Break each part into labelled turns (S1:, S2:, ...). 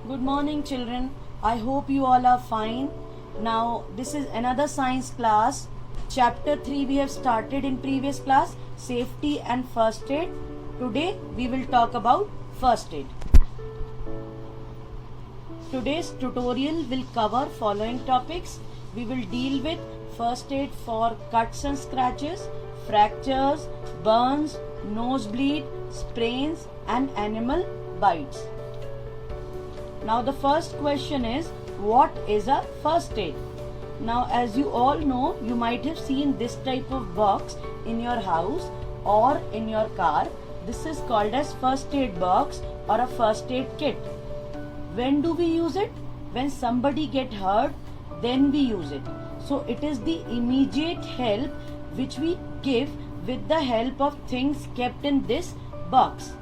S1: Good morning, children. I hope you all are fine. Now, this is another science class. Chapter 3 we have started in previous class, safety and first aid. Today we will talk about first aid. Today's tutorial will cover following topics. We will deal with first aid for cuts and scratches, fractures, burns, nosebleed, sprains and animal bites. Now the first question is, what is a first aid? Now as you all know, you might have seen this type of box in your house or in your car. This is called as first aid box or a first aid kit. When do we use it? When somebody get hurt, then we use it. So it is the immediate help which we give with the help of things kept in this box.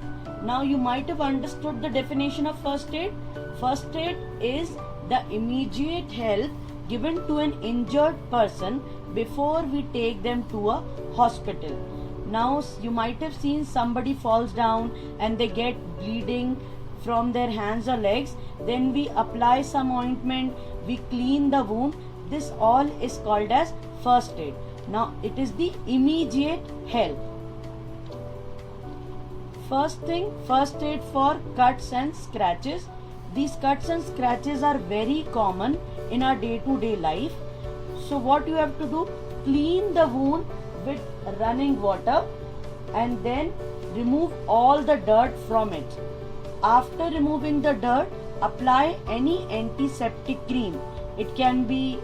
S1: Now you might have understood the definition of first aid. First aid is the immediate help given to an injured person before we take them to a hospital. Now you might have seen somebody falls down and they get bleeding from their hands or legs. Then we apply some ointment, we clean the wound. This all is called as first aid. Now it is the immediate help. First thing, first aid for cuts and scratches. These cuts and scratches are very common in our day-to-day life. So what you have to do, clean the wound with running water and then remove all the dirt from it. After removing the dirt, apply any antiseptic cream. It can be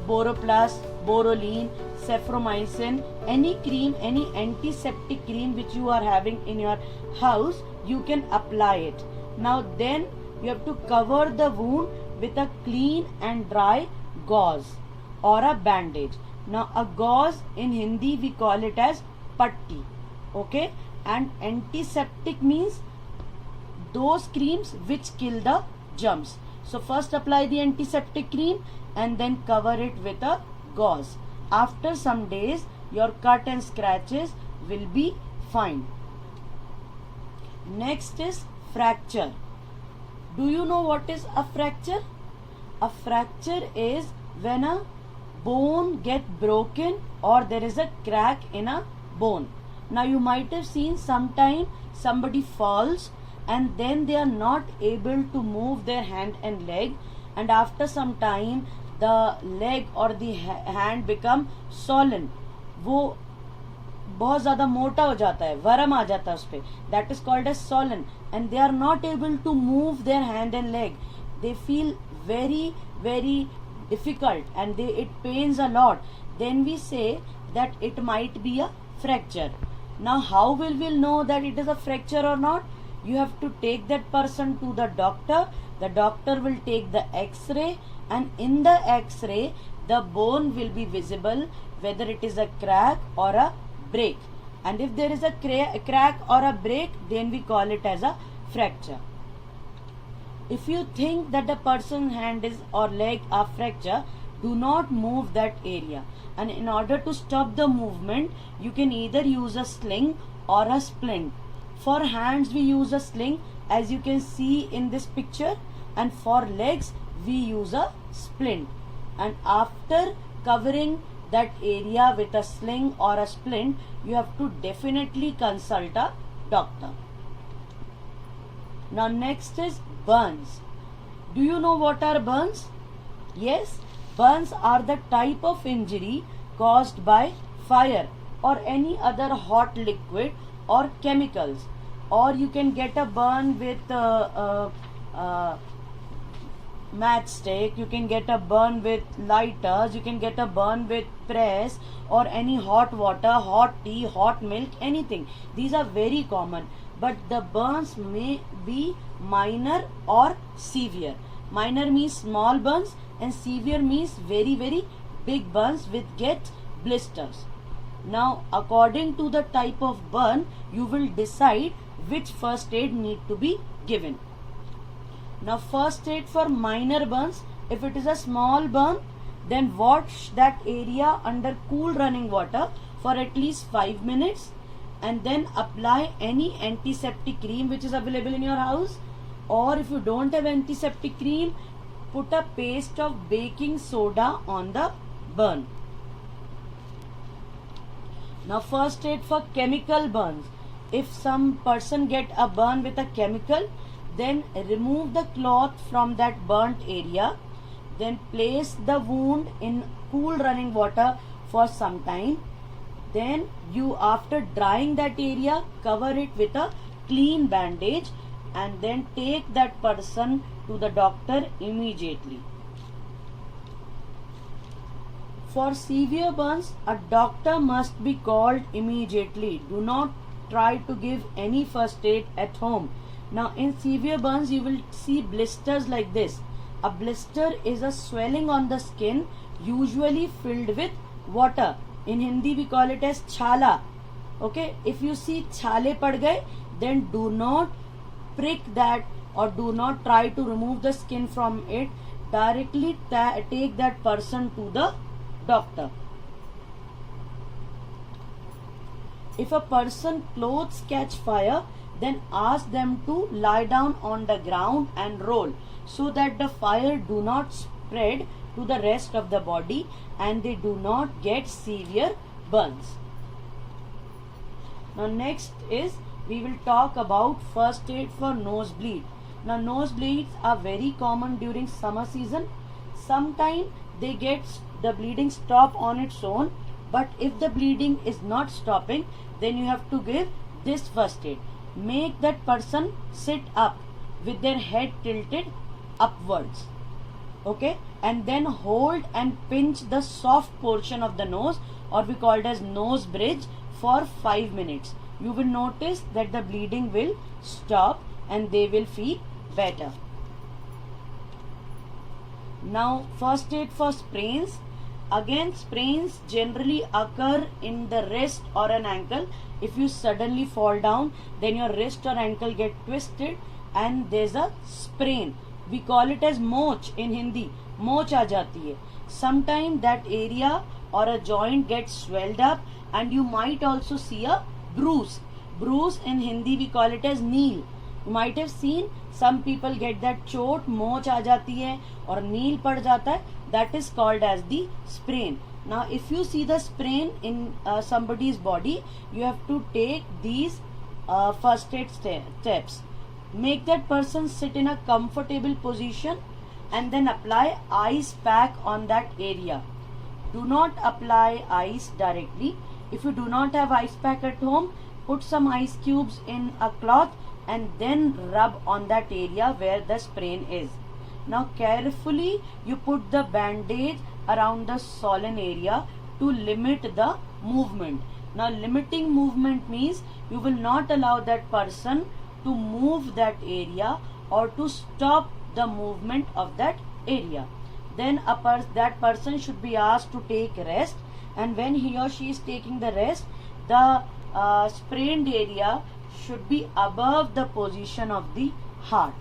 S1: Boroplus, Boroline, Cefpromycin, any cream, any antiseptic cream which you are having in your house, you can apply it. Now then you have to cover the wound with a clean and dry gauze or a bandage. Now a gauze in Hindi we call it as patti. Okay, and antiseptic means those creams which kill the germs. So first apply the antiseptic cream and then cover it with a gauze. After some days your cut and scratches will be fine. Next is fracture. Do you know what is a fracture? A fracture is when a bone gets broken or there is a crack in a bone. Now you might have seen sometime somebody falls and then they are not able to move their hand and leg, and after some time the leg or the hand become swollen. वो बहुत ज़्यादा मोटा हो जाता है, वरम आ जाता है उस पर. That is called as swollen, and they are not able to move their hand and leg. They feel very difficult and it pains a lot. Then we say that it might be a fracture. Now how will we know that it is a fracture or not? You have to take that person to the doctor. The doctor will take the X-ray, and in the X-ray the bone will be visible whether it is a crack or a break. And if there is a crack or a break, then we call it as a fracture. If you think that the person's hand is or leg are fracture, do not move that area. And in order to stop the movement, you can either use a sling or a splint. For hands we use a sling, as you can see in this picture, and for legs we use a splint. And after covering that area with a sling or a splint, you have to definitely consult a doctor. Now next is burns. Do you know what are burns? Yes, burns are the type of injury caused by fire or any other hot liquid or chemicals. Or you can get a burn with matchstick, you can get a burn with lighters, you can get a burn with press or any hot water, hot tea, hot milk, anything. These are very common, but the burns may be minor or severe. Minor means small burns and severe means very big burns with get blisters. Now according to the type of burn, you will decide which first aid need to be given. Now first aid for minor burns, if it is a small burn, then wash that area under cool running water for at least 5 minutes and then apply any antiseptic cream which is available in your house or if you don't have antiseptic cream, put a paste of baking soda on the burn. Now first aid for chemical burns. If some person get a burn with a chemical, then remove the cloth from that burnt area, then place the wound in cool running water for some time. Then you, after drying that area, cover it with a clean bandage and then take that person to the doctor immediately. For severe burns, a doctor must be called immediately. Do not try to give any first aid at home. Now in severe burns you will see blisters like this. A blister is a swelling on the skin, usually filled with water. In Hindi we call it as chala. Okay, if you see chale pad gaye, then do not prick that or do not try to remove the skin from it. Directly take that person to the doctor. If a person clothes catch fire, then ask them to lie down on the ground and roll so that the fire do not spread to the rest of the body and they do not get severe burns. Now next is we will talk about first aid for nosebleed. Now nosebleeds are very common during summer season. Sometimes the bleeding stop on its own, but if the bleeding is not stopping, then you have to give this first aid. Make that person sit up with their head tilted upwards, okay, and then hold and pinch the soft portion of the nose, or we call it as nose bridge, for 5 minutes. You will notice that the bleeding will stop and they will feel better. Now first aid for sprains. Again, sprains generally occur in the wrist or an ankle. If you suddenly fall down, then your wrist or ankle get twisted and there's a sprain. We call it as moch in Hindi. Moch aa jati hai. Sometimes that area or a joint gets swelled up and you might also see a bruise. Bruise in Hindi we call it as kneel. You might have seen some people get that chot, moch aa jati hai or kneel pad jata hai. That is called as the sprain. Now if you see the sprain in somebody's body, you have to take these first aid steps. Make that person sit in a comfortable position and then apply ice pack on that area. Do not apply ice directly. If you do not have ice pack at home, put some ice cubes in a cloth and then rub on that area where the sprain is. Now carefully you put the bandage around the swollen area to limit the movement. Now limiting movement means you will not allow that person to move that area or to stop the movement of that area. Then that person should be asked to take rest, and when he or she is taking the rest, the sprained area should be above the position of the heart.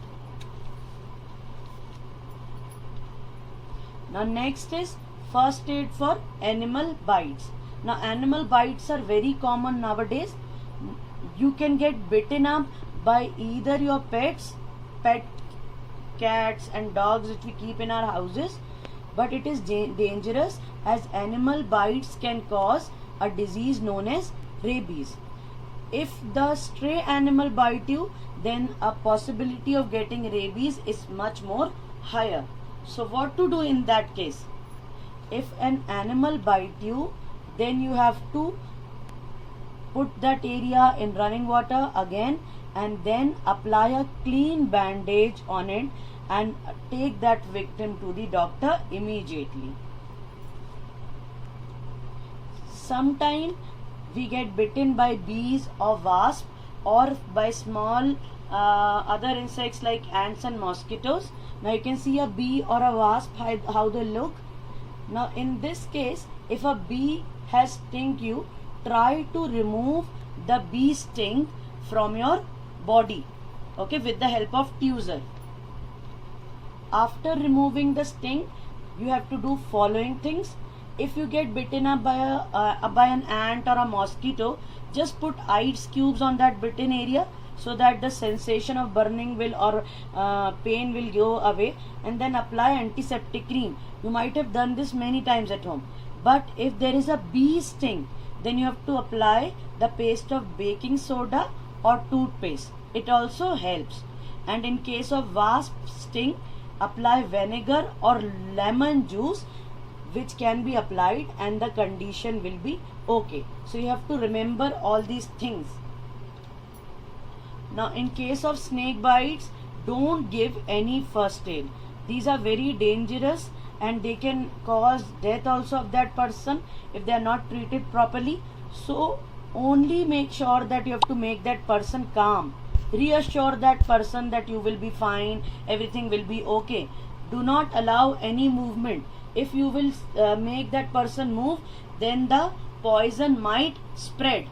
S1: Now next is first aid for animal bites. Now animal bites are very common nowadays. You can get bitten up by either your pet cats and dogs which we keep in our houses, but it is dangerous as animal bites can cause a disease known as rabies. If the stray animal bite you, then a possibility of getting rabies is much more higher. So what to do in that case? If an animal bite you, then you have to put that area in running water again and then apply a clean bandage on it and take that victim to the doctor immediately. Sometimes we get bitten by bees or wasps or by small other insects like ants and mosquitoes. Now you can see a bee or a wasp, how they look. Now in this case, if a bee has stung you, try to remove the bee sting from your body, okay, with the help of tweezer. After removing the sting, you have to do following things. If you get bitten up by an ant or a mosquito, just put ice cubes on that bitten area so that the sensation of burning will or pain will go away, and then apply antiseptic cream. You might have done this many times at home. But if there is a bee sting, then you have to apply the paste of baking soda or toothpaste. It also helps. And in case of wasp sting, apply vinegar or lemon juice, which can be applied, and the condition will be okay. So you have to remember all these things. Now in case of snake bites, don't give any first aid. These are very dangerous and they can cause death also of that person if they are not treated properly. So only make sure that you have to make that person calm. Reassure that person that you will be fine, everything will be okay. Do not allow any movement. If you will make that person move, then the poison might spread.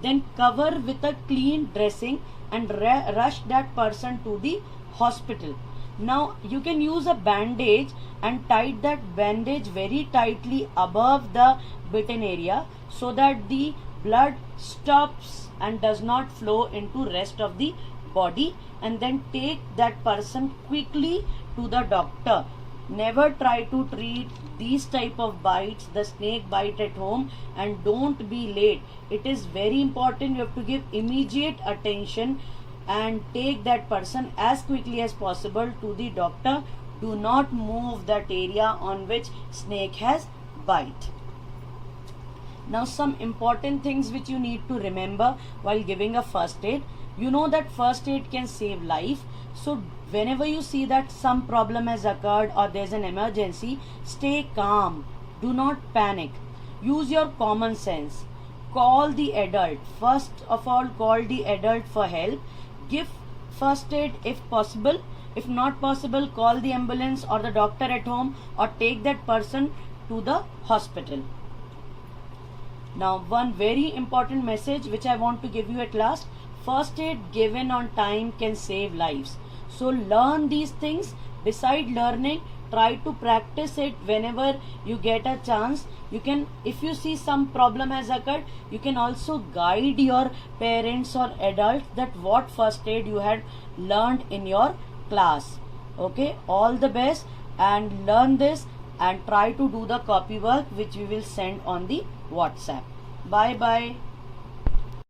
S1: Then cover with a clean dressing and rush that person to the hospital. Now you can use a bandage and tie that bandage very tightly above the bitten area so that the blood stops and does not flow into rest of the body, and then take that person quickly to the doctor. Never try to treat these type of bites, the snake bite, at home, and don't be late. It is very important. You have to give immediate attention and take that person as quickly as possible to the doctor. Do not move that area on which snake has bite. Now some important things which you need to remember while giving a first aid. You know that first aid can save life. So whenever you see that some problem has occurred or there's an emergency, stay calm. Do not panic. Use your common sense. Call the adult. First of all, call the adult for help. Give first aid if possible. If not possible, call the ambulance or the doctor at home, or take that person to the hospital. Now one very important message which I want to give you at last. First aid given on time can save lives. So learn these things. Beside learning, try to practice it whenever you get a chance. You can, if you see some problem has occurred, you can also guide your parents or adults that what first aid you had learned in your class. Okay, all the best, and learn this and try to do the copy work which we will send on the WhatsApp. Bye bye.